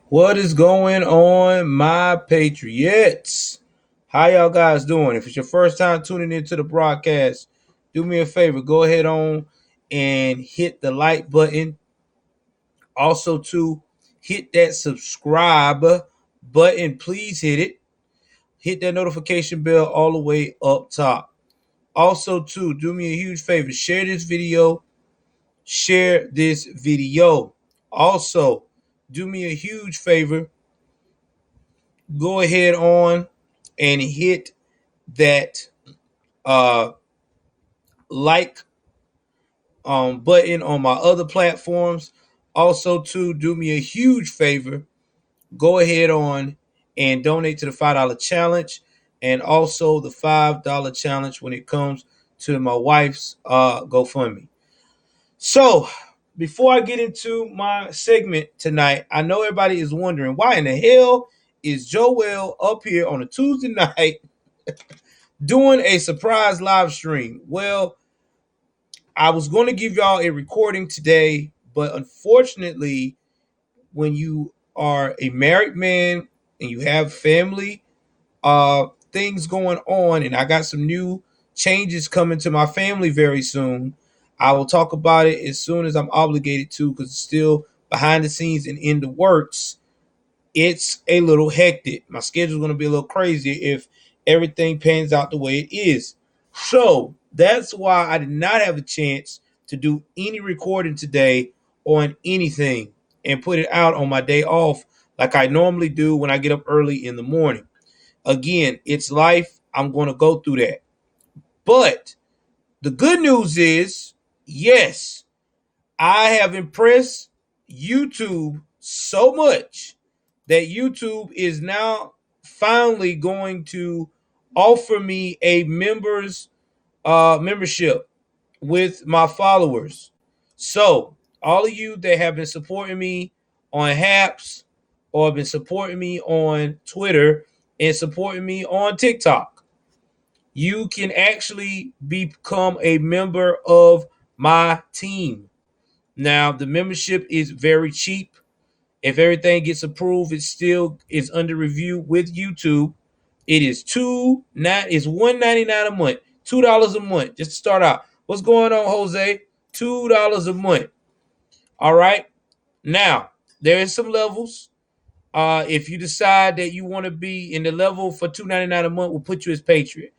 What is going on, my Patriots? How y'all guys doing? If it's your first time tuning into the broadcast, do me a favor. Go ahead on and hit the like button. Also, to hit that subscribe button. Please hit it. Hit that notification bell all the way up top. Also, to do me a huge favor. Share this video. Share this video. Also, do me a huge favor. Go ahead on and hit that uh like button on my other platforms. Also, to do me a huge favor, go ahead on and donate to the $5 challenge and also the $5 challenge when it comes to my wife's GoFundMe. So before I get into my segment tonight, I know everybody is wondering why in the hell is Joel up here on a Tuesday night doing a surprise live stream. Well, I was going to give y'all a recording today, but unfortunately, when you are a married man and you have family things going on, and I got some new changes coming to my family very soon. I will talk about it as soon as I'm obligated to, because it's still behind the scenes and in the works. It's a little hectic. My schedule is going to be a little crazy if everything pans out the way it is. So that's why I did not have a chance to do any recording today on anything and put it out on my day off like I normally do when I get up early in the morning. Again, it's life. I'm going to go through that. But the good news is, yes, I have impressed YouTube so much that YouTube is now finally going to offer me a membership with my followers. So all of you that have been supporting me on Haps or have been supporting me on Twitter and supporting me on TikTok, you can actually become a member of my team. Now, the membership is very cheap. If everything gets approved, it still is under review with YouTube. It is $1.99 a month, $2 a month just to start out. What's going on, Jose? $2 a month. All right. Now there is some levels. If you decide that you want to be in the level for $2.99 a month, we'll put you as Patriot.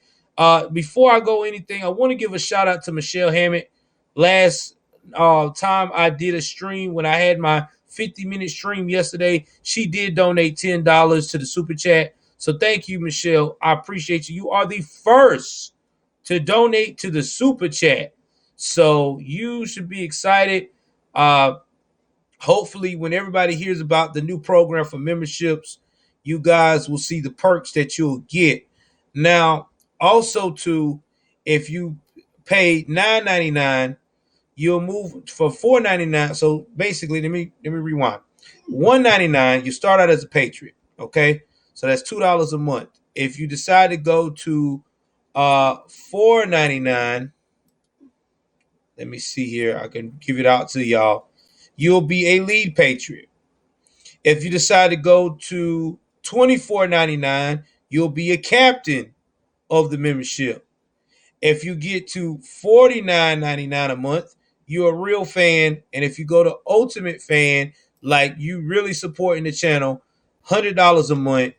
Before I go anything, I want to give a shout out to Michelle Hammett. Last time I did a stream when I had my 50-minute stream yesterday, she did donate $10 to the super chat. So thank you, Michelle. I appreciate you. You are the first to donate to the super chat. So you should be excited. Hopefully, when everybody hears about the new program for memberships, you guys will see the perks that you'll get. Now, also too, if you pay $9.99, you'll move for $4.99. So basically, let me rewind. $1.99, you start out as a Patriot. Okay, so that's $2 a month. If you decide to go to $4.99, let me see here. I can give it out to y'all. You'll be a lead Patriot. If you decide to go to $24.99, you'll be a captain of the membership. If you get to $49.99 a month, you're a real fan. And if you go to Ultimate Fan, like you really supporting the channel, $100 a month,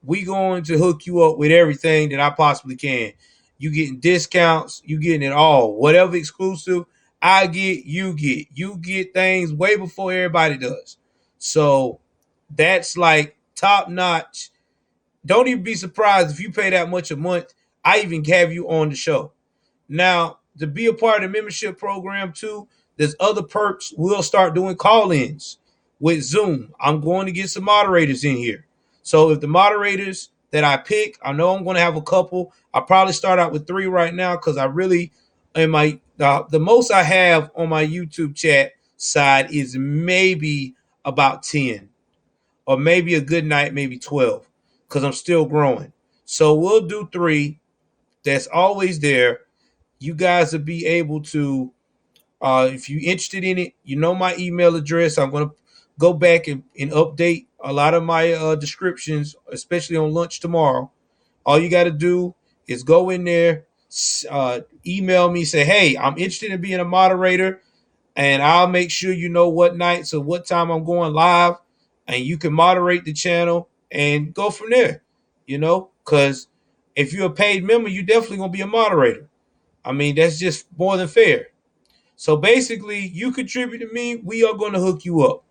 we going to hook you up with everything that I possibly can. You getting discounts, you getting it all. Whatever exclusive I get, you get. You get things way before everybody does. So that's like top notch. Don't even be surprised if you pay that much a month. I even have you on the show. Now, to be a part of the membership program too, there's other perks. We'll start doing call-ins with Zoom. I'm going to get some moderators in here. So if the moderators that I pick, I know I'm going to have a couple. I'll probably start out with 3 right now because I really, in my the most I have on my YouTube chat side is maybe about 10, or maybe a good night, maybe 12, because I'm still growing. So we'll do 3. That's always there. You guys will be able to, if you're interested in it, you know my email address. I'm going to go back and update a lot of my descriptions, especially on lunch tomorrow. All you got to do is go in there, email me, say, hey, I'm interested in being a moderator, and I'll make sure you know what nights or what time I'm going live, and you can moderate the channel and go from there, because if you're a paid member, you definitely going to be a moderator. I mean, that's just more than fair. So basically, you contribute to me, we are going to hook you up.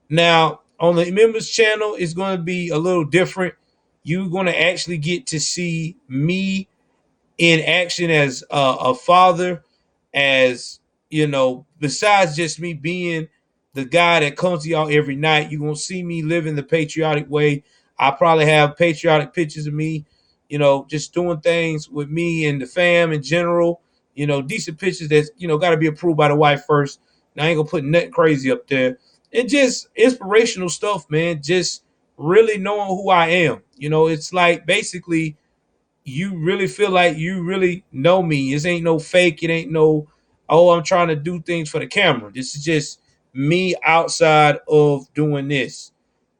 Now, on the members channel, it's going to be a little different. You're going to actually get to see me in action as a father, as besides just me being the guy that comes to y'all every night. You're going to see me living the patriotic way. I probably have patriotic pictures of me, just doing things with me and the fam in general, decent pictures that's, got to be approved by the wife first. Now, I ain't going to put nothing crazy up there. And just inspirational stuff, man. Just really knowing who I am. It's like basically you really feel like you really know me. This ain't no fake. It ain't no, oh, I'm trying to do things for the camera. This is just me outside of doing this.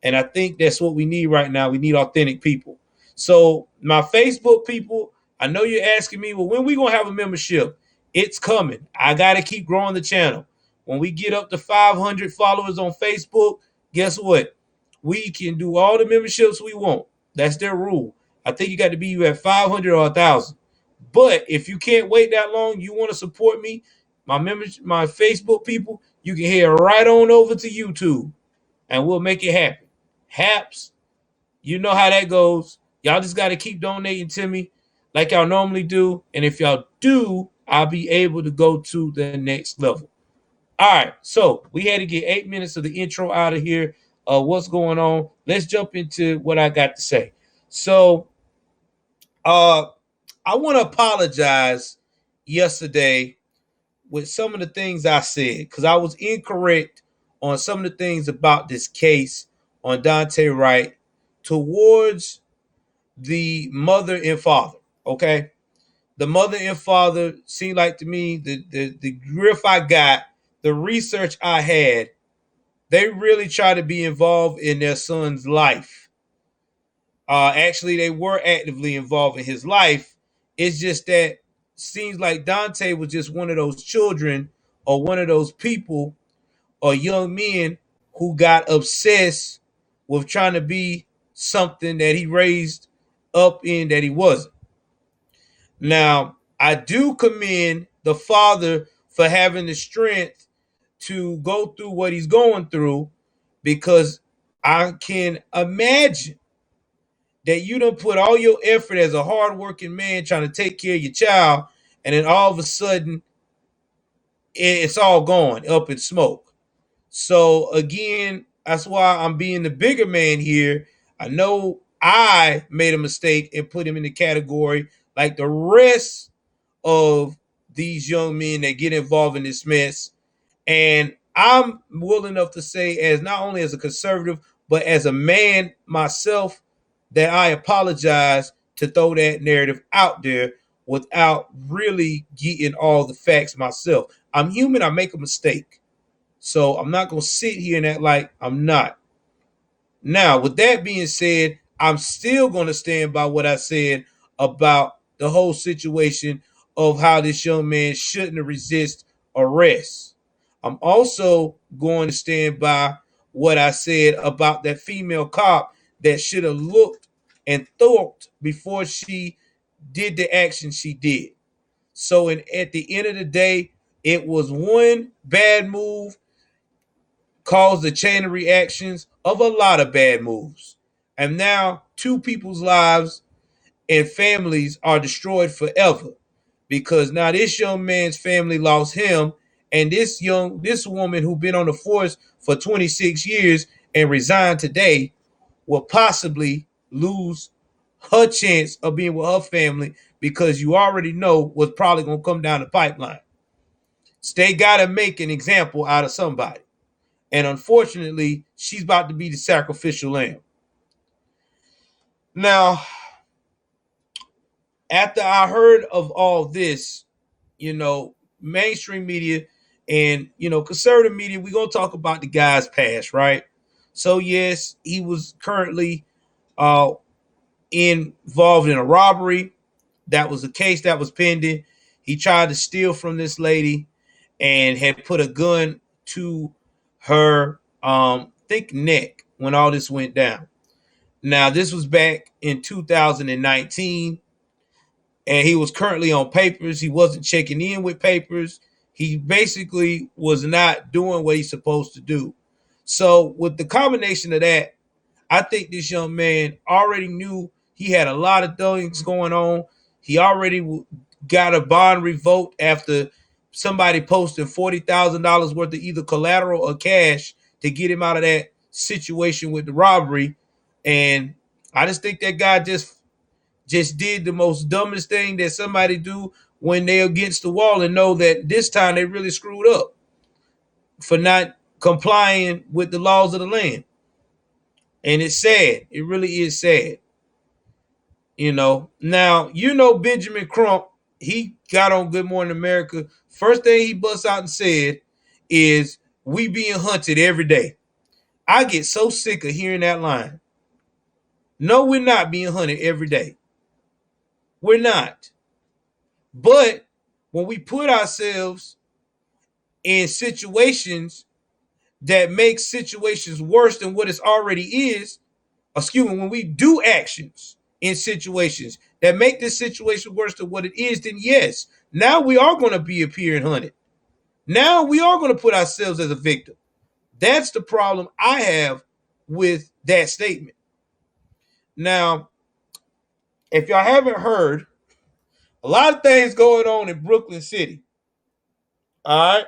And I think that's what we need right now. We need authentic people. So my Facebook people, I know you're asking me, well, when we going to have a membership? It's coming. I got to keep growing the channel. When we get up to 500 followers on Facebook, guess what? We can do all the memberships we want. That's their rule. I think you got to be at 500 or 1,000. But if you can't wait that long, you want to support me, my members, my Facebook people, you can head right on over to YouTube and we'll make it happen. Haps, you know how that goes. Y'all just got to keep donating to me like y'all normally do. And if y'all do, I'll be able to go to the next level. All right, so we had to get 8 minutes of the intro out of here. What's going on? Let's jump into what I got to say. So, I want to apologize yesterday with some of the things I said because I was incorrect on some of the things about this case on Daunte Wright towards the mother and father. Okay, the mother and father seemed like to me the grief I got, the research I had, they really tried to be involved in their son's life. Actually, they were actively involved in his life. It's just that seems like Daunte was just one of those children or one of those people or young men who got obsessed with trying to be something that he raised up in that he wasn't. Now, I do commend the father for having the strength to go through what he's going through because I can imagine that you don't put all your effort as a hardworking man trying to take care of your child, and then all of a sudden it's all gone up in smoke. So again, that's why I'm being the bigger man here. I know I made a mistake and put him in the category like the rest of these young men that get involved in this mess. And I'm willing enough to say, as not only as a conservative, but as a man myself, that I apologize to throw that narrative out there without really getting all the facts myself. I'm human, I make a mistake. So I'm not going to sit here and act like I'm not. Now, with that being said, I'm still going to stand by what I said about the whole situation of how this young man shouldn't resist arrest. I'm also going to stand by what I said about that female cop that should have looked and thought before she did the action she did. So at the end of the day, it was one bad move caused the chain of reactions of a lot of bad moves. And now two people's lives and families are destroyed forever because now this young man's family lost him, and this woman who been on the force for 26 years and resigned today will possibly lose her chance of being with her family because you already know what's probably going to come down the pipeline. So they got to make an example out of somebody. And unfortunately, she's about to be the sacrificial lamb. Now, after I heard of all this, mainstream media and, conservative media, we're going to talk about the guy's past, right? So yes, he was currently uh, involved in a robbery. That was a case that was pending. He tried to steal from this lady and had put a gun to her thick neck when all this went down. Now, this was back in 2019, and he was currently on papers. He wasn't checking in with papers. He basically was not doing what he's supposed to do. So, with the combination of that, I think this young man already knew he had a lot of things going on. He already got a bond revoked after somebody posted $40,000 worth of either collateral or cash to get him out of that situation with the robbery. And I just think that guy just did the most dumbest thing that somebody do when they're against the wall and know that this time they really screwed up for not complying with the laws of the land. And it's sad. It really is sad. Now, Benjamin Crump, he got on Good Morning America. First thing he busts out and said is, "We being hunted every day." I get so sick of hearing that line. No, we're not being hunted every day. We're not. But when we put ourselves in situations that make situations worse than what it already is, when we do actions in situations that make this situation worse than what it is, then yes, now we are going to be appearing hunted. Now we are going to put ourselves as a victim. That's the problem I have with that statement. Now, if y'all haven't heard, a lot of things going on in Brooklyn City. All right.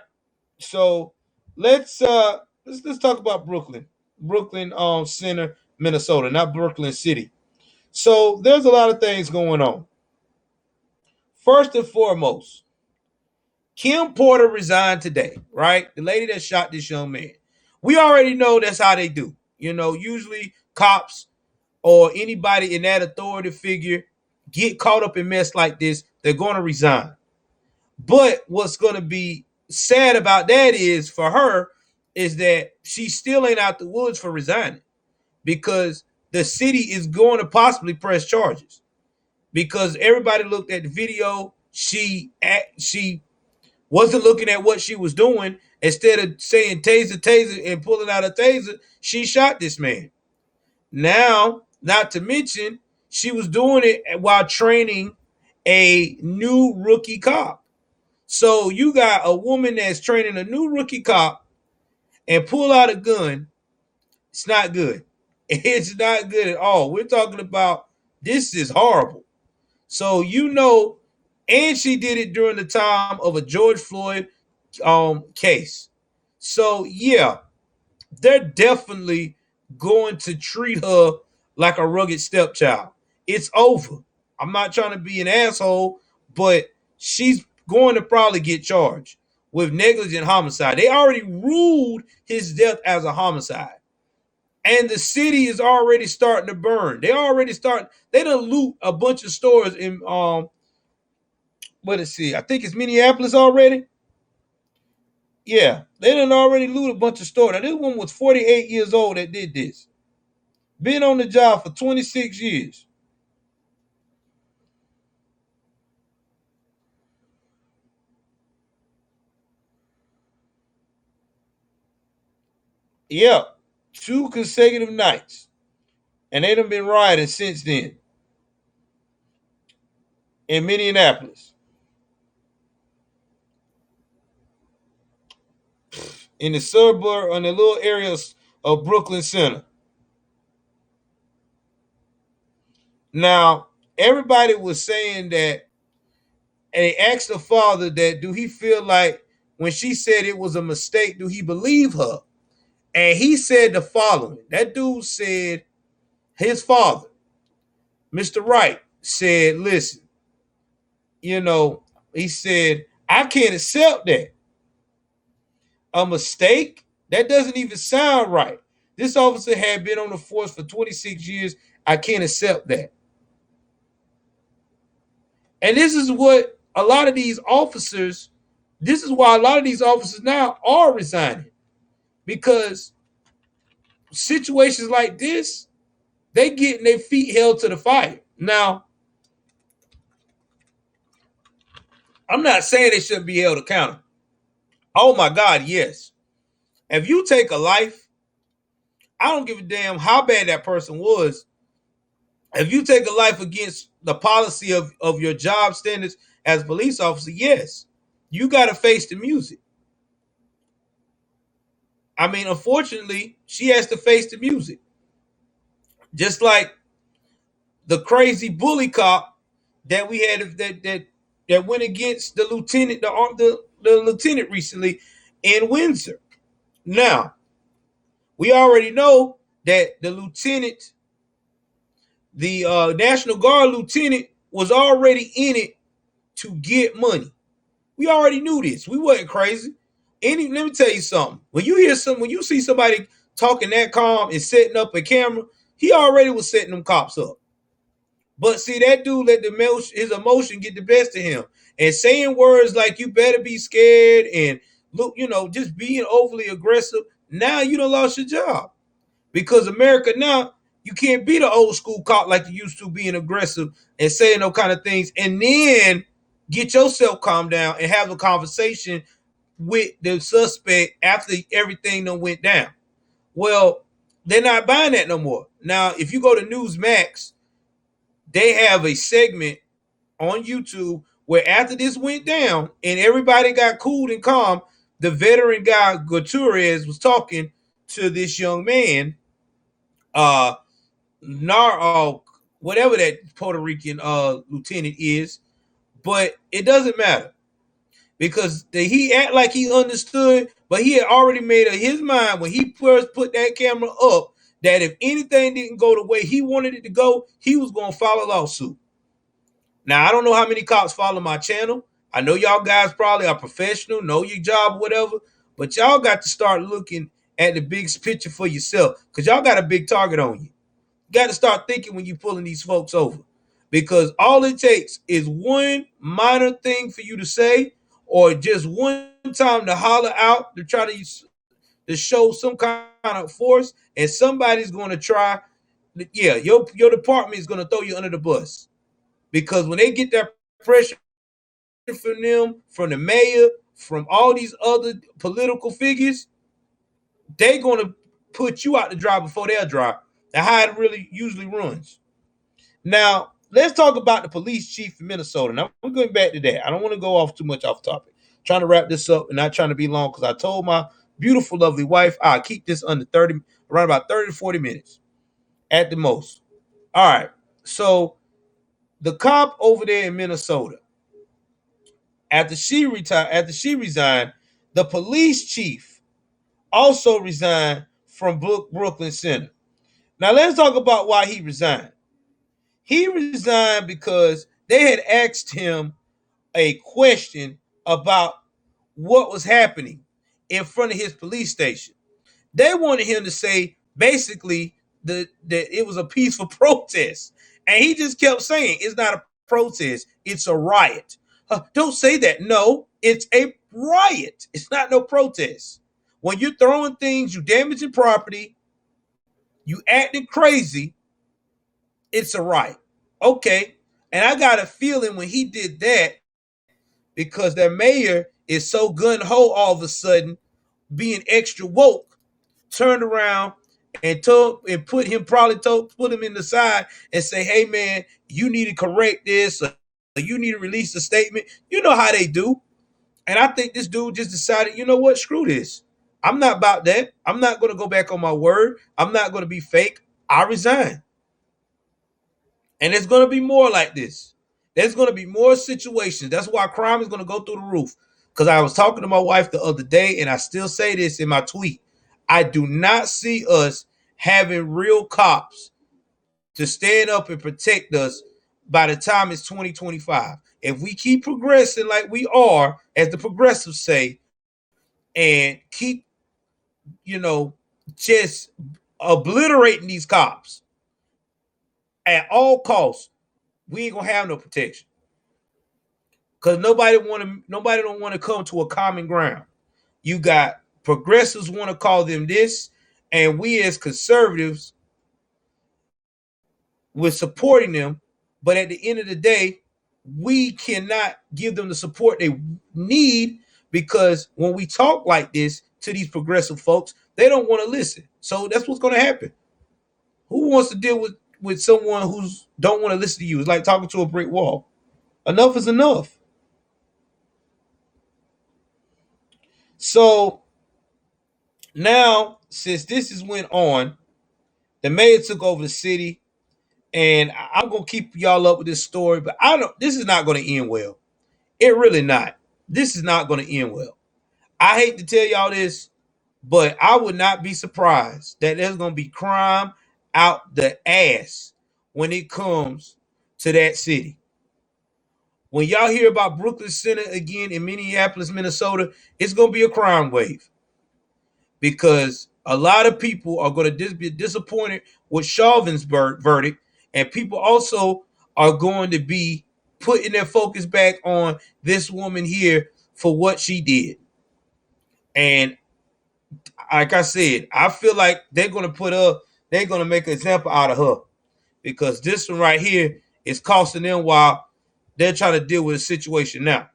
So let's talk about Brooklyn Center, Minnesota, not Brooklyn City. So there's a lot of things going on. First and foremost, Kim Porter resigned today, right? The lady that shot this young man. We already know that's how they do. Usually cops or anybody in that authority figure get caught up in mess like this, they're going to resign. But what's going to be sad about that is, for her, is that she still ain't out the woods for resigning, because the city is going to possibly press charges, because everybody looked at the video. She wasn't looking at what she was doing. Instead of saying taser, taser, and pulling out a taser, she shot this man. Now, not to mention, she was doing it while training a new rookie cop. So you got a woman that's training a new rookie cop and pull out a gun. It's not good. It's not good at all. We're talking about, this is horrible. So and she did it during the time of a George Floyd case. So yeah, they're definitely going to treat her like a rugged stepchild. It's over. I'm not trying to be an asshole, but she's going to probably get charged with negligent homicide. They already ruled his death as a homicide. And the city is already starting to burn. They done loot a bunch of stores in I think it's Minneapolis already. Yeah, they done already loot a bunch of stores. Now, this one was 48 years old that did this. Been on the job for 26 years. Yep, 2 consecutive nights. And they done been rioting since then in Minneapolis, in the suburb, in the little areas of Brooklyn Center. Now, everybody was saying that, and they asked the father that, do he feel like when she said it was a mistake, do he believe her? And he said the following. That dude said, his father, Mr. Wright, said, listen, he said, I can't accept that. A mistake? That doesn't even sound right. This officer had been on the force for 26 years. I can't accept that. And this is why a lot of these officers now are resigning. Because situations like this, they getting their feet held to the fire. Now, I'm not saying they shouldn't be held accountable. Oh my God, yes. If you take a life, I don't give a damn how bad that person was. If you take a life against the policy of your job standards as a police officer, yes, you got to face the music. I mean, unfortunately, she has to face the music. Just like the crazy bully cop that we had that went against the lieutenant, the lieutenant recently in Windsor. Now, we already know that the lieutenant, the National Guard lieutenant, was already in it to get money. We already knew this. We wasn't crazy. Let me tell you something. When you see somebody talking that calm and setting up a camera, he already was setting them cops up. But see, that dude let his emotion get the best of him, and saying words like "you better be scared" and look, just being overly aggressive. Now you done lost your job because America now, you can't be the old school cop like you used to, being aggressive and saying those kind of things, and then get yourself calmed down and have a conversation with the suspect after everything done went down. Well, they're not buying that no more. Now, if you go to Newsmax, they have a segment on YouTube where after this went down and everybody got cool and calm, the veteran guy Gutierrez was talking to this young man, uh, whatever that Puerto Rican lieutenant is, but it doesn't matter because he act like he understood, but he had already made up his mind when he first put that camera up that if anything didn't go the way he wanted it to go, he was going to file a lawsuit. Now, I don't know how many cops follow my channel. I know y'all guys probably are professional, know your job, whatever, but y'all got to start looking at the big picture for yourself because y'all got a big target on you. You got to start thinking when you're pulling these folks over because all it takes is one minor thing for you to say or just one time to holler out to try to show some kind of force, and somebody's going to try. Yeah, your department is going to throw you under the bus because when they get that pressure from them, from the mayor, from all these other political figures, they're going to put you out to dry before they'll dry. That's how it really usually runs. Now, let's talk about the police chief in Minnesota. Now, I'm going back to that. I don't want to go off too much off topic. I'm trying to wrap this up and not trying to be long because I told my beautiful, lovely wife I'll keep this under 30, around about 30 to 40 minutes at the most. All right. So, the cop over there in Minnesota, after she resigned, the police chief also resigned from Brooklyn Center. Now, let's talk about why he resigned. He resigned because they had asked him a question about what was happening in front of his police station. They wanted him to say basically that it was a peaceful protest. And he just kept saying, it's not a protest, it's a riot. Don't say that. No, it's a riot. It's not no protest. When you're throwing things, you damaging property, you acting crazy, it's a riot. Okay. And I got a feeling when he did that, because that mayor is so gun-ho all of a sudden, being extra woke, turned around and put him in the side and say, hey man, you need to correct this, or you need to release a statement. You know how they do. And I think this dude just decided, you know what, screw this. I'm not about that. I'm not going to go back on my word. I'm not going to be fake. I resign. And it's going to be more like this. There's going to be more situations. That's why crime is going to go through the roof. Because I was talking to my wife the other day, and I still say this in my tweet. I do not see us having real cops to stand up and protect us by the time it's 2025. If we keep progressing like we are, as the progressives say, and keep, just obliterating these cops at all costs, we ain't gonna have no protection. Because nobody don't want to come to a common ground. You got progressives want to call them this, And we as conservatives, we're supporting them. But at the end of the day, we cannot give them the support they need, because when we talk like this to these progressive folks, they don't want to listen. So that's what's going to happen. Who wants to deal with someone who's don't want to listen to you? It's like talking to a brick wall. Enough is enough. So now, since this is went on, the mayor took over the city, and I'm gonna keep y'all up with this story. But I don't. This is not going to end well. It really not. This is not going to end well. I hate to tell y'all this, but I would not be surprised that there's going to be crime out the ass when it comes to that city. When y'all hear about Brooklyn Center again in Minneapolis, Minnesota, it's going to be a crime wave, because a lot of people are going to be disappointed with Chauvin's verdict, and people also are going to be putting their focus back on this woman here for what she did. And like I said, I feel like they're going to make an example out of her, because this one right here is costing them while they're trying to deal with a situation now.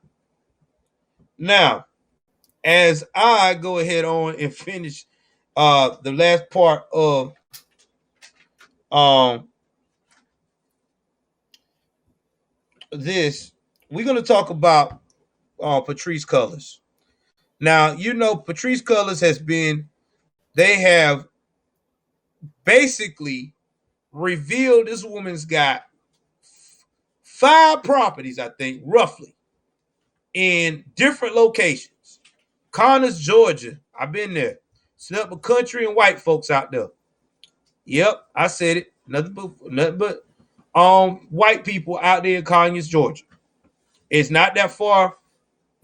Now, as I go ahead on and finish the last part of this, we're going to talk about Patrisse Cullors. Now, Patrisse Cullors they have basically revealed this woman's got 5 properties, I think, roughly, in different locations. Connors, Georgia. I've been there. Slept with country and white folks out there. Yep, I said it. Nothing but white people out there in Conyers, Georgia. It's not that far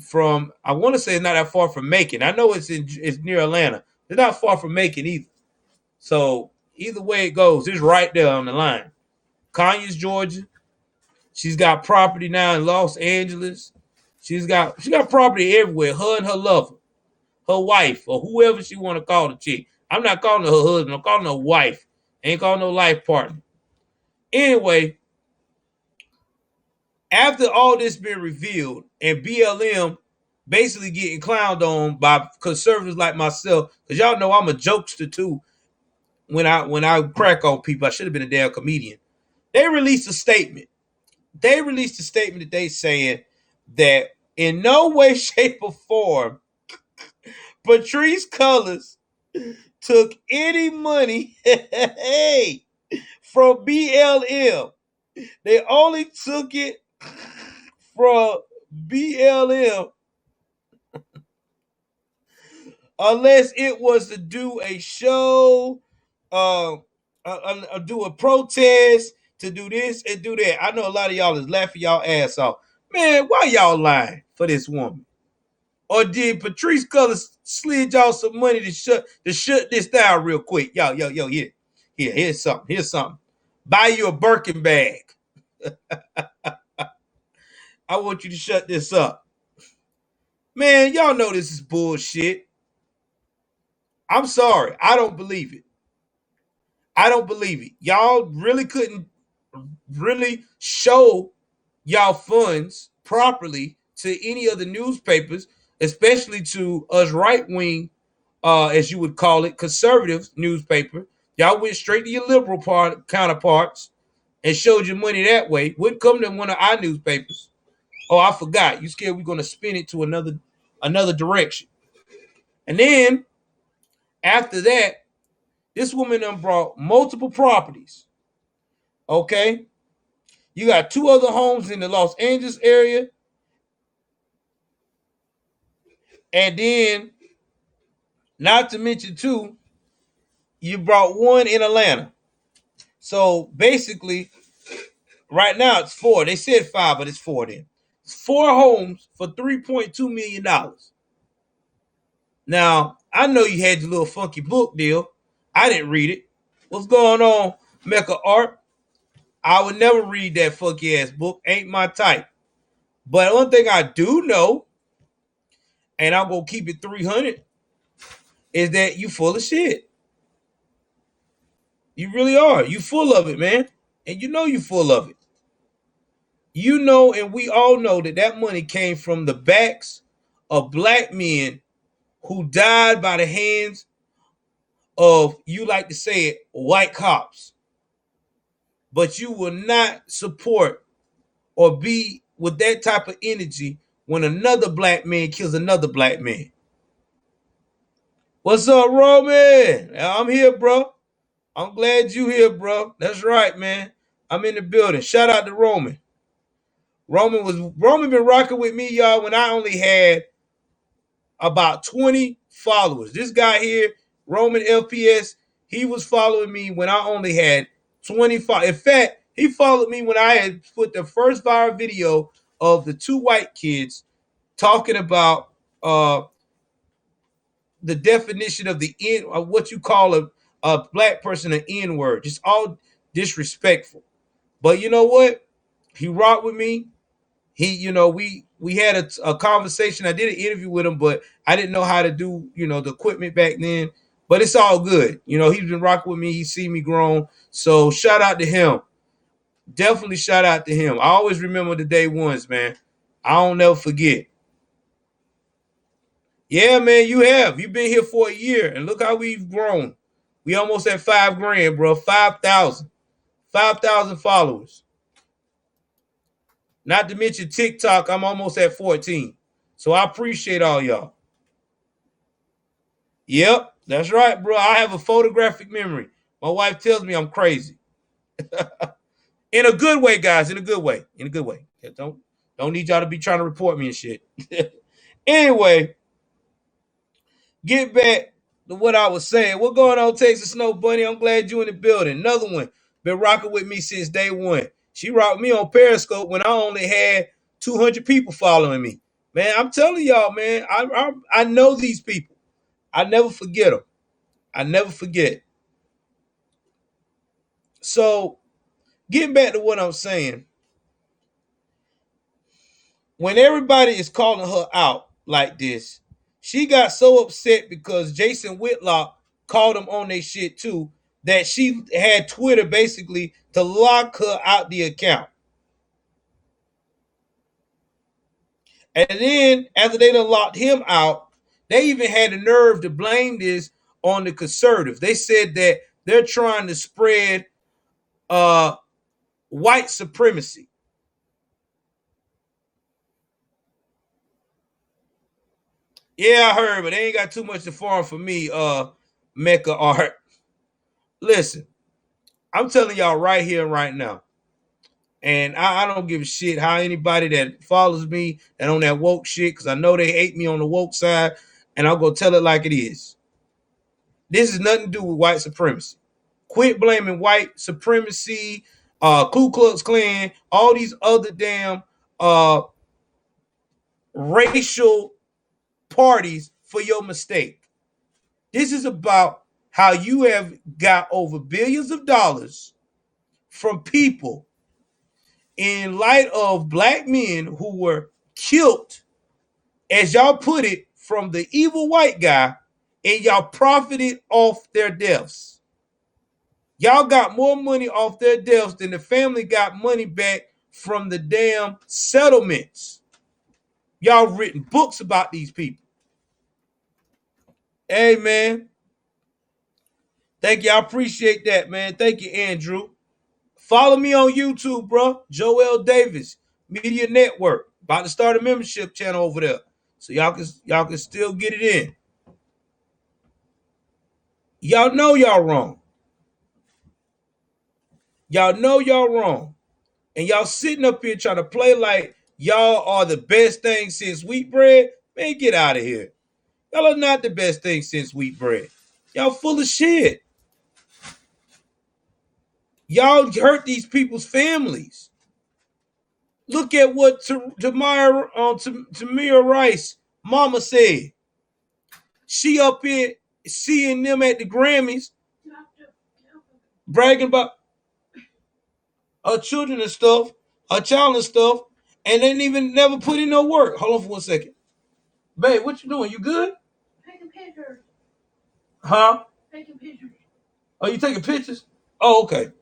from, I want to say it's not that far from Macon. I know it's near Atlanta. It's not far from Macon either. So either way it goes, it's right there on the line. Conyers, Georgia. She's got property now in Los Angeles. She got property everywhere. Her and her lover, her wife, or whoever she want to call the chick. I'm not calling her husband. I'm calling her wife. Ain't calling no life partner. Anyway, after all this been revealed and BLM basically getting clowned on by conservatives like myself, because y'all know I'm a jokester too. When I crack on people, I should have been a damn comedian. They released a statement. That they saying that in no way, shape, or form Patrisse Cullors took any money from BLM. They only took it from BLM unless it was to do a show, do a protest, to do this and do that. I know a lot of y'all is laughing y'all ass off. Man, why y'all lying for this woman? Or did Patrisse Cullors slid y'all some money to shut this down real quick? Yo, here. Here's something. Buy you a Birkin bag. I want you to shut this up. Man, y'all know this is bullshit. I'm sorry. I don't believe it. Y'all really couldn't really show y'all funds properly to any of the newspapers, especially to us right-wing, as you would call it, conservative newspaper. Y'all went straight to your liberal counterparts and showed your money that way. Wouldn't come to one of our newspapers. Oh, I forgot. You scared we're going to spin it to another direction. And then after that, this woman done brought multiple properties. Okay? You got 2 other homes in the Los Angeles area. And then, not to mention 2, you brought 1 in Atlanta. So basically, right now it's 4. They said 5, but it's 4 then. It's 4 homes for $3.2 million. Now, I know you had your little funky book deal. I didn't read it. What's going on, Mecca Art? I would never read that funky ass book. Ain't my type. But one thing I do know, and I'm going to keep it 300, is that you full of shit. You really are. You full of it, man. And you know you full of it. You know, and we all know that that money came from the backs of black men who died by the hands of, you like to say it, white cops. But you will not support or be with that type of energy when another black man kills another black man. What's up, Roman? I'm here, bro. I'm glad you here, bro. That's right, man. I'm in the building. Shout out to Roman. Roman been rocking with me, y'all, when I only had about 20 followers. This guy here, Roman LPS, he was following me when I only had 25. In fact, he followed me when I had put the first viral video of the two white kids talking about the definition of the N, of what you call a black person an N word. Just all disrespectful. But you know what? He rocked with me. He, we had a conversation. I did an interview with him, but I didn't know how to do, the equipment back then. But it's all good. He's been rocking with me. He seen me grown. So shout out to him. Definitely shout out to him. I always remember the day ones, man. I don't never forget. Yeah, man, you have. You've been here for a year, and look how we've grown. We almost at 5 grand, bro. 5,000. 5,000 followers. Not to mention TikTok, I'm almost at 14. So I appreciate all y'all. Yep, that's right, bro. I have a photographic memory. My wife tells me I'm crazy. In a good way, guys. In a good way. In a good way. Don't need y'all to be trying to report me and shit. Anyway, get back to what I was saying. What going on, Texas Snow Bunny? I'm glad you in the building. Another one. Been rocking with me since day one. She rocked me on Periscope when I only had 200 people following me. Man, I'm telling y'all, man, I know these people. I never forget them. I never forget. So, getting back to what I'm saying, when everybody is calling her out like this, she got so upset because Jason Whitlock called him on their shit too, that she had Twitter basically to lock her out the account. And then after they done locked him out, they even had the nerve to blame this on the conservatives. They said that they're trying to spread white supremacy. Yeah, I heard, but they ain't got too much to farm for me, Mecca Art. Listen, I'm telling y'all right here and right now. And I don't give a shit how anybody that follows me and on that woke shit, because I know they hate me on the woke side, and I'll go tell it like it is. This has nothing to do with white supremacy. Quit blaming white supremacy, Ku Klux Klan, all these other damn racial parties for your mistake. This is about how you have got over billions of dollars from people in light of black men who were killed, as y'all put it, from the evil white guy, and y'all profited off their deaths. Y'all got more money off their deaths than the family got money back from the damn settlements. Y'all written books about these people. Hey, man. Thank you. I appreciate that, man. Thank you, Andrew. Follow me on YouTube, bro. Joel Davis Media Network. About to start a membership channel over there, so y'all can still get it in. Y'all know y'all wrong. Y'all know y'all wrong, and y'all sitting up here trying to play like y'all are the best thing since wheat bread. Man, get out of here. Y'all are not the best thing since wheat bread. Y'all full of shit. Y'all hurt these people's families. Look at what Tamir Rice mama said. She up here seeing them at the Grammys, bragging about her children and stuff, her child and stuff, and they didn't even never put in no work. Hold on for 1 second. Babe, what you doing? You good? Taking pictures. Huh? Taking pictures. Are you taking pictures? Oh, okay.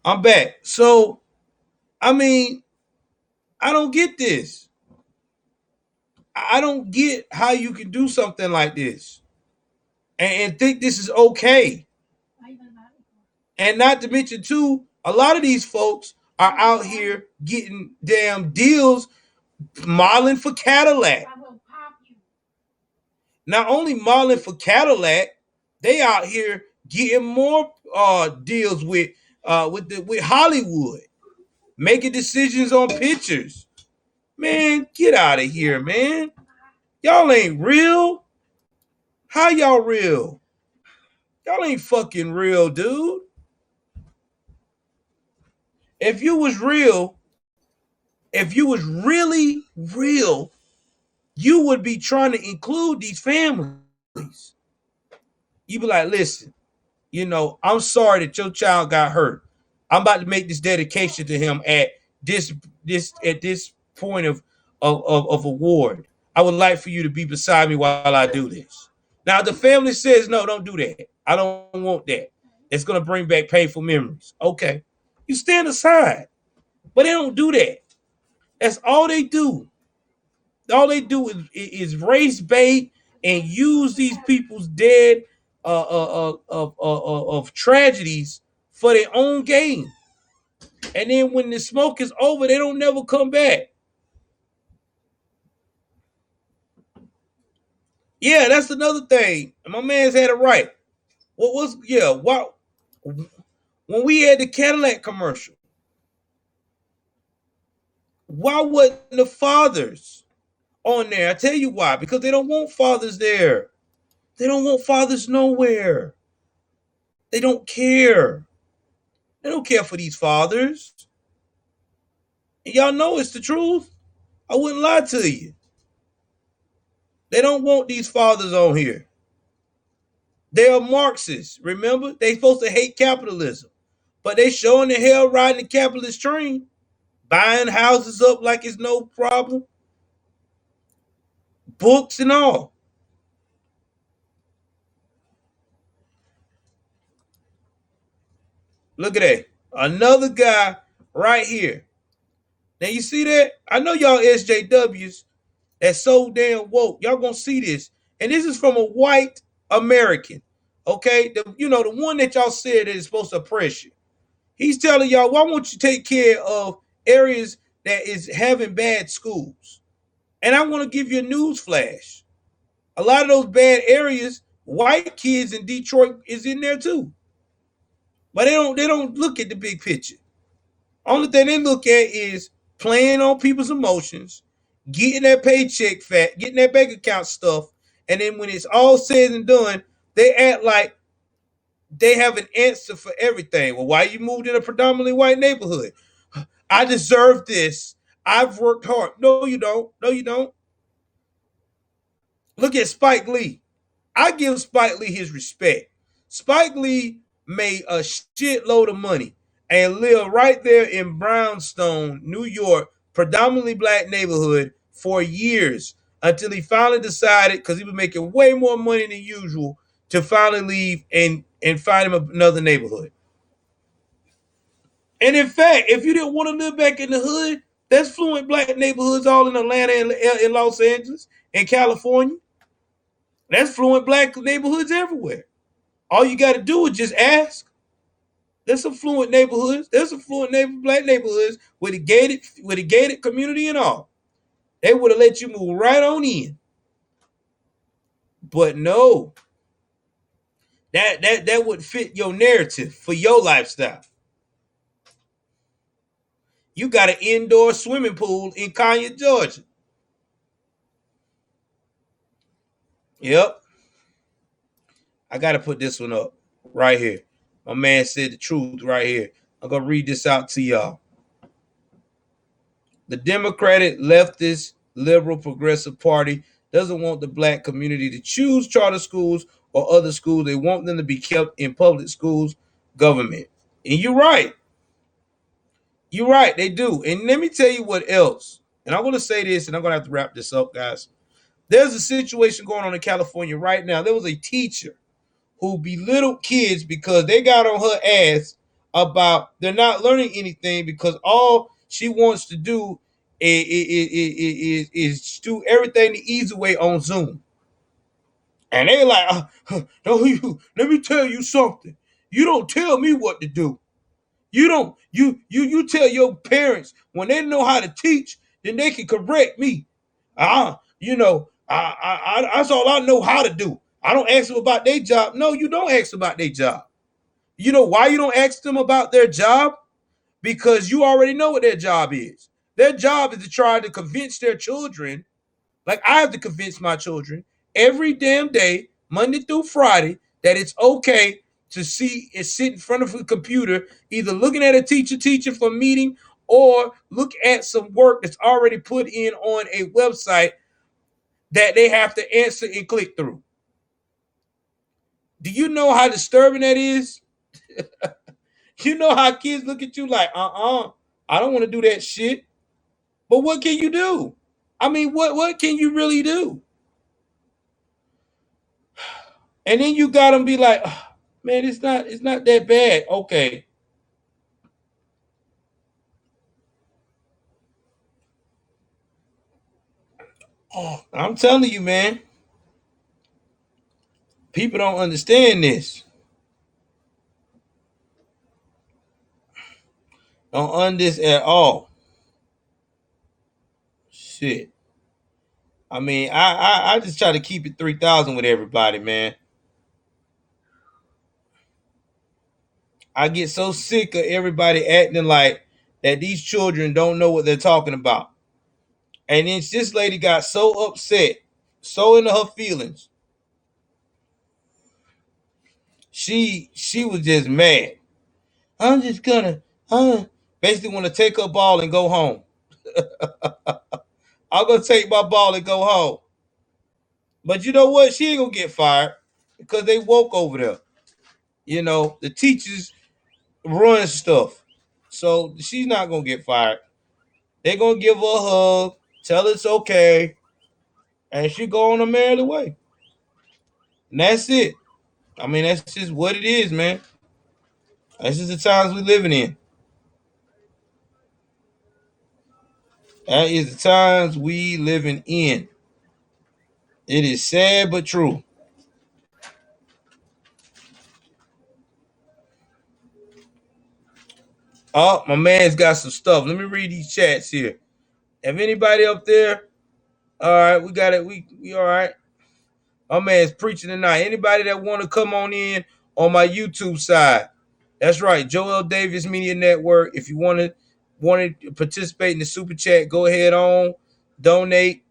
I'm back. So, I mean, I don't get this. I don't get how you can do something like this and think this is okay. And not to mention, too, a lot of these folks are out here getting damn deals modeling for Cadillac. Not only modeling for Cadillac, they out here getting more deals with Hollywood, making decisions on pictures. Man, get out of here, man. Y'all ain't real. How y'all real? Y'all ain't fucking real, dude. If you was real, if you was really real, you would be trying to include these families. You be like, listen, I'm sorry that your child got hurt. I'm about to make this dedication to him at this point of award. I would like for you to be beside me while I do this. Now the family says, no, don't do that. I don't want that. It's gonna bring back painful memories. Okay. You stand aside. But they don't do that. That's all they do. All they do is race bait and use these people's dead of tragedies for their own gain. And then when the smoke is over, they don't never come back. Yeah, that's another thing. My man's had it right. What was what when we had the Cadillac commercial, why wasn't the fathers on there? I tell you why. Because they don't want fathers there. They don't want fathers nowhere. They don't care. They don't care for these fathers. And y'all know it's the truth. I wouldn't lie to you. They don't want these fathers on here. They are Marxists. Remember? They supposed to hate capitalism. But they showing the hell riding the capitalist train. Buying houses up like it's no problem. Books and all. Look at that. Another guy right here. Now you see that? I know y'all SJWs that's so damn woke. Y'all gonna see this. And this is from a white American. Okay? The one that y'all said that is supposed to oppress you. He's telling y'all, why won't you take care of areas that is having bad schools? And I want to give you a news flash. A lot of those bad areas, white kids in Detroit is in there too. But they don't look at the big picture. Only thing they look at is playing on people's emotions, getting that paycheck fat, getting that bank account stuff, and then when it's all said and done, they act like they have an answer for everything. Well, why you moved in a predominantly white neighborhood? I deserve this. I've worked hard. No, you don't. No, you don't. Look at Spike Lee. I give Spike Lee his respect. Spike Lee made a shitload of money and lived right there in Brownstone, New York, predominantly black neighborhood for years until he finally decided, because he was making way more money than usual, to finally leave and find him another neighborhood. And in fact, if you didn't want to live back in the hood, there's fluent black neighborhoods all in Atlanta and in Los Angeles and California. There's fluent black neighborhoods everywhere. All you got to do is just ask. There's some fluent neighborhoods. There's some fluent black neighborhoods with a gated community and all. They would have let you move right on in. But no, that would fit your narrative for your lifestyle. You got an indoor swimming pool in Kanye, Georgia. Yep. I got to put this one up right here. My man said the truth right here. I'm going to read this out to y'all. The Democratic, leftist, liberal, progressive party doesn't want the black community to choose charter schools or other schools. They want them to be kept in public schools, government. And you're right. You're right. They do. And let me tell you what else. And I'm going to say this, and I'm going to have to wrap this up, guys. There's a situation going on in California right now. There was a teacher who belittle kids because they got on her ass about they're not learning anything because all she wants to do is do everything the easy way on Zoom. And they like, no, let me tell you something. You don't tell me what to do. You don't. You tell your parents when they know how to teach, then they can correct me. That's all I know how to do. I don't ask them about their job. No, you don't ask them about their job. You know why you don't ask them about their job? Because you already know what their job is. Their job is to try to convince their children, like I have to convince my children every damn day, Monday through Friday, that it's okay to see and sit in front of a computer, either looking at a teacher teaching for a meeting or look at some work that's already put in on a website that they have to answer and click through. Do you know how disturbing that is? You know how kids look at you like, I don't want to do that shit. But what can you do? I mean, what can you really do? And then you got them be like, oh, man, it's not that bad. Okay. Oh, I'm telling you, man, people don't understand this. Don't understand this at all. Shit. I mean, I just try to keep it 3,000 with everybody, man. I get so sick of everybody acting like that these children don't know what they're talking about. And then this lady got so upset, so into her feelings. She was just mad. I'm just gonna basically want to take her ball and go home. I'm gonna take my ball and go home. But you know what? She ain't gonna get fired because they woke over there. You know, the teachers run stuff. So she's not gonna get fired. They're gonna give her a hug, tell her it's okay, and she go on her merry way. And that's it. I mean, that's just what it is, man. That's just the times we living in. That is the times we living in. It is sad but true. Oh, my man's got some stuff. Let me read these chats here. Have anybody up there? All right, we got it. We all right. My man's preaching tonight. Anybody that want to come on my YouTube side? That's right, Joel Davis Media Network. If you want to participate in the super chat, go ahead on donate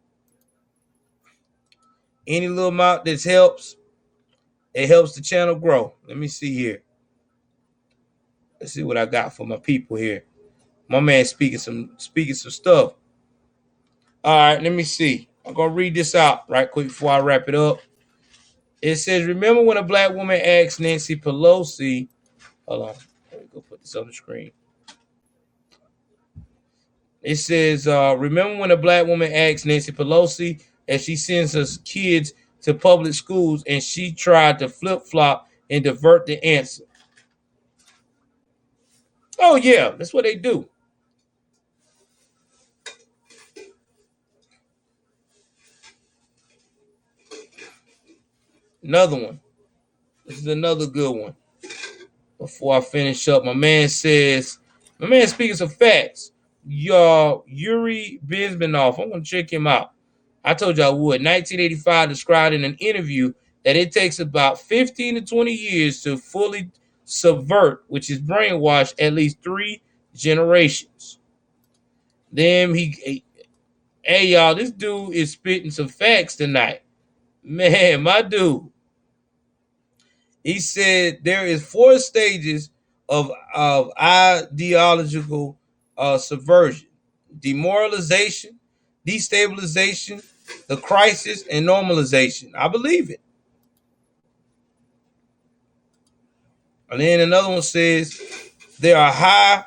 any little amount that helps. It helps the channel grow. Let me see here. Let's see what I got for my people here. My man speaking some stuff. All right, let me see. I'm gonna read this out right quick before I wrap it up. It says, "Remember when a black woman asked Nancy Pelosi?" Hold on, let me go put this on the screen. It says, "Remember when a black woman asked Nancy Pelosi as she sends her kids to public schools, and she tried to flip flop and divert the answer." Oh yeah, that's what they do. Another one. This is another good one. Before I finish up, my man speaking some facts. Yuri Bizmenov, I'm going to check him out. I told you I would. 1985 described in an interview that it takes about 15 to 20 years to fully subvert, which is brainwash, at least 3 generations. Then hey y'all, this dude is spitting some facts tonight. Man, my dude. He said there is 4 stages of ideological subversion: demoralization, destabilization, the crisis, and normalization. I believe it. And then another one says there are high,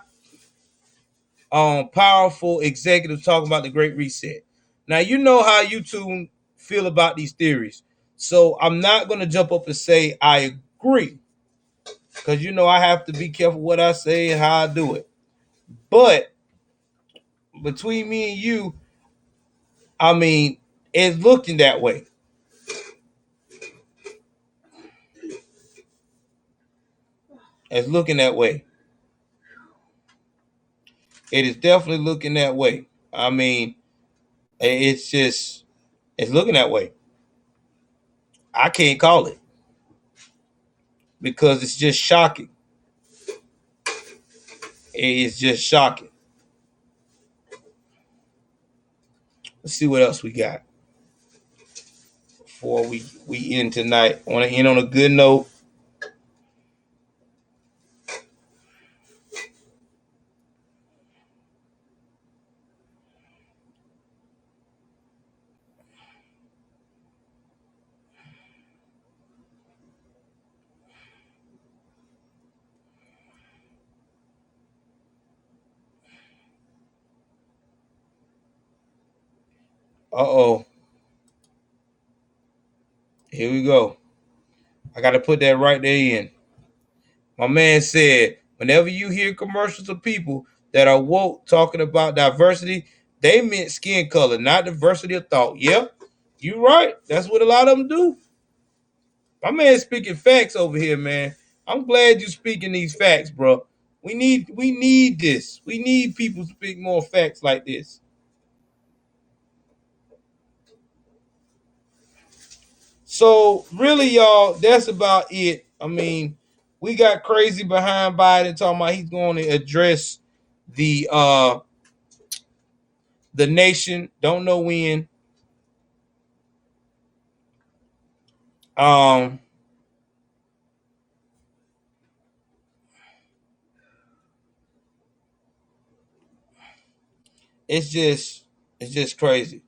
powerful executives talking about the Great Reset. Now you know how YouTube feel about these theories, so I'm not going to jump up and say I disagree, because you know I have to be careful what I say and how I do it. But between me and you, I mean, it's looking that way. It's looking that way. It is definitely looking that way. I mean, it's looking that way. I can't call it because it's just shocking. It's just shocking. Let's see what else we got before we end tonight. I want to end on a good note. Uh-oh. Here we go. I got to put that right there in. My man said, whenever you hear commercials of people that are woke talking about diversity, they meant skin color, not diversity of thought. Yep, you're right. That's what a lot of them do. My man speaking facts over here, man. I'm glad you're speaking these facts, bro. We need this. We need people to speak more facts like this. So really, y'all, that's about it. I mean, we got crazy behind Biden talking about he's going to address the uh the nation. Don't know when. Um, it's just crazy.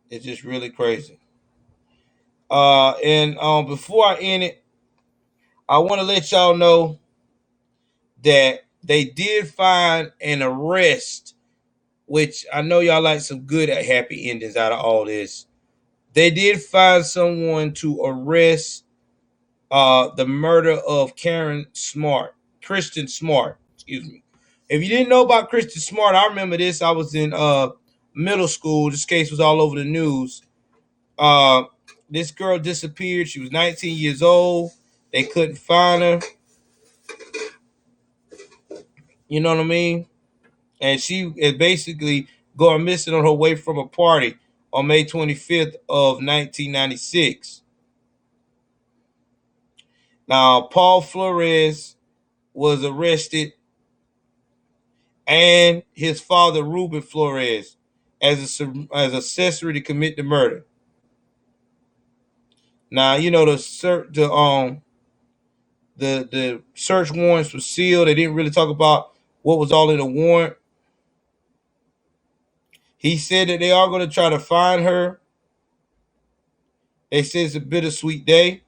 It's just really crazy. And before I end it, I want to let y'all know that they did find an arrest, which I know y'all like some good happy endings out of all this. They did find someone to arrest the murder of Christian Smart. Excuse me. If you didn't know about Christian Smart, I remember this. I was in middle school. This case was all over the news. Uh, this girl disappeared. She was 19 years old. They couldn't find her. You know what I mean? And she is basically going missing on her way from a party on May 25th of 1996. Now, Paul Flores was arrested, and his father, Ruben Flores, as accessory to commit the murder. Now, you know the search warrants were sealed. They didn't really talk about what was all in the warrant. He said that they are going to try to find her. They say it's a bittersweet day.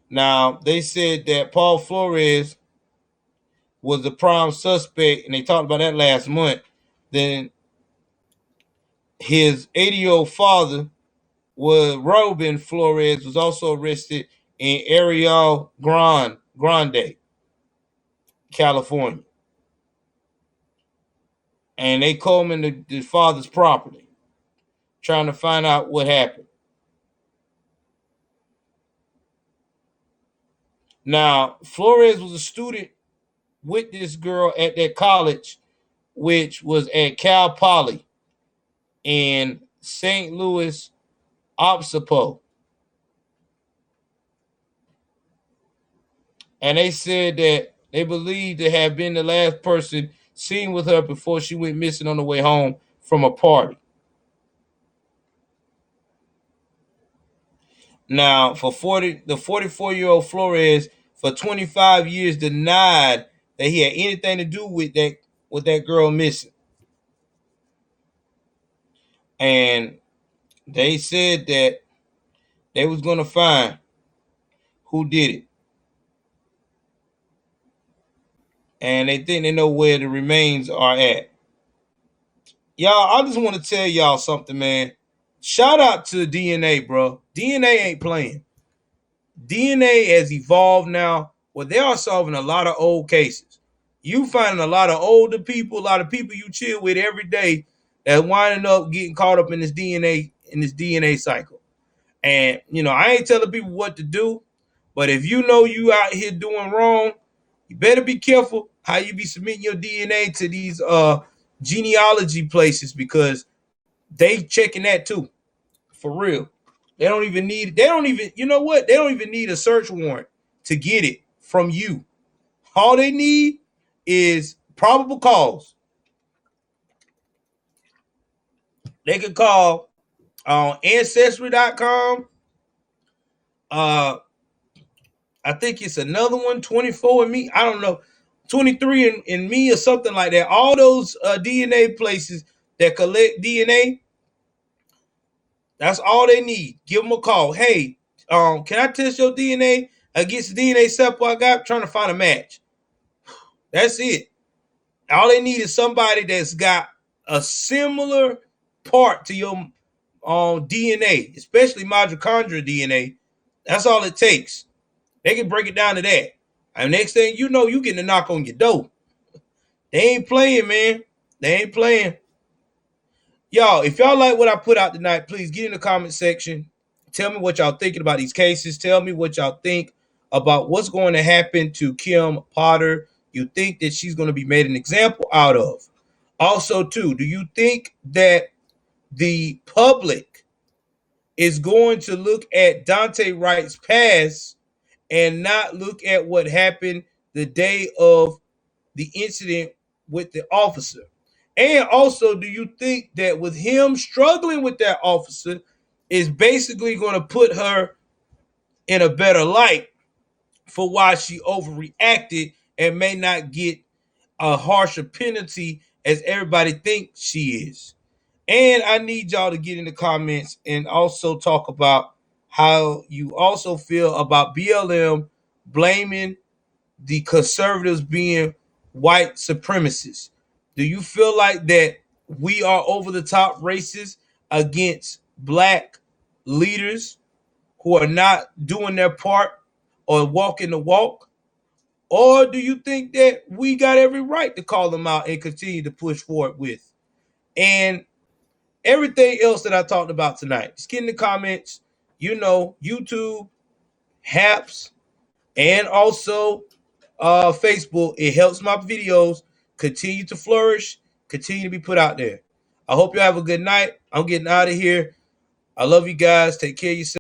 Now, they said that Paul Flores was the prime suspect, and they talked about that last month. Then his 80-year-old father, was Ruben Flores, was also arrested in Ariel Grande, California. And they combed the father's property, trying to find out what happened. Now, Flores was a student with this girl at that college, which was at Cal Poly in St. Louis Obispo. And they said that they believed to have been the last person seen with her before she went missing on the way home from a party. Now, the 44-year-old Flores for 25 years denied that he had anything to do with that girl missing. And they said that they was going to find who did it. And they think they know where the remains are at. Y'all, I just want to tell y'all something, man. Shout out to DNA, bro. DNA ain't playing. DNA has evolved now where they are solving a lot of old cases. You finding a lot of older people, a lot of people you chill with every day that winding up getting caught up in this DNA cycle. And I ain't telling people what to do, but if you know you out here doing wrong, you better be careful how you be submitting your DNA to these genealogy places, because they checking that too. For real. They don't even, you know what? They don't even need a search warrant to get it from you. All they need is probable cause. They can call on ancestry.com. I think it's another one, 24 and me. I don't know. 23 and me or something like that. All those DNA places that collect DNA, that's all they need. Give them a call. Hey, can I test your DNA against the DNA sample I got? I'm trying to find a match. That's it. All they need is somebody that's got a similar part to your DNA, especially mitochondrial DNA. That's all it takes. They can break it down to that. And next thing you know, you getting a knock on your door. They ain't playing, man. They ain't playing. Y'all, if y'all like what I put out tonight, please get in the comment section. Tell me what y'all thinking about these cases. Tell me what y'all think about what's going to happen to Kim Potter. You think that she's going to be made an example out of? Also, too, do you think that the public is going to look at Daunte Wright's past and not look at what happened the day of the incident with the officer? And also, do you think that with him struggling with that officer is basically going to put her in a better light for why she overreacted and may not get a harsher penalty as everybody thinks she is? And I need y'all to get in the comments and also talk about how you also feel about BLM blaming the conservatives being white supremacists. Do you feel like that we are over the top racist against black leaders who are not doing their part or walking the walk? Or do you think that we got every right to call them out and continue to push forward with? And everything else that I talked about tonight, just get in the comments. YouTube, Haps, and also Facebook. It helps my videos continue to flourish, continue to be put out there. I hope you have a good night. I'm getting out of here. I love you guys. Take care of yourself.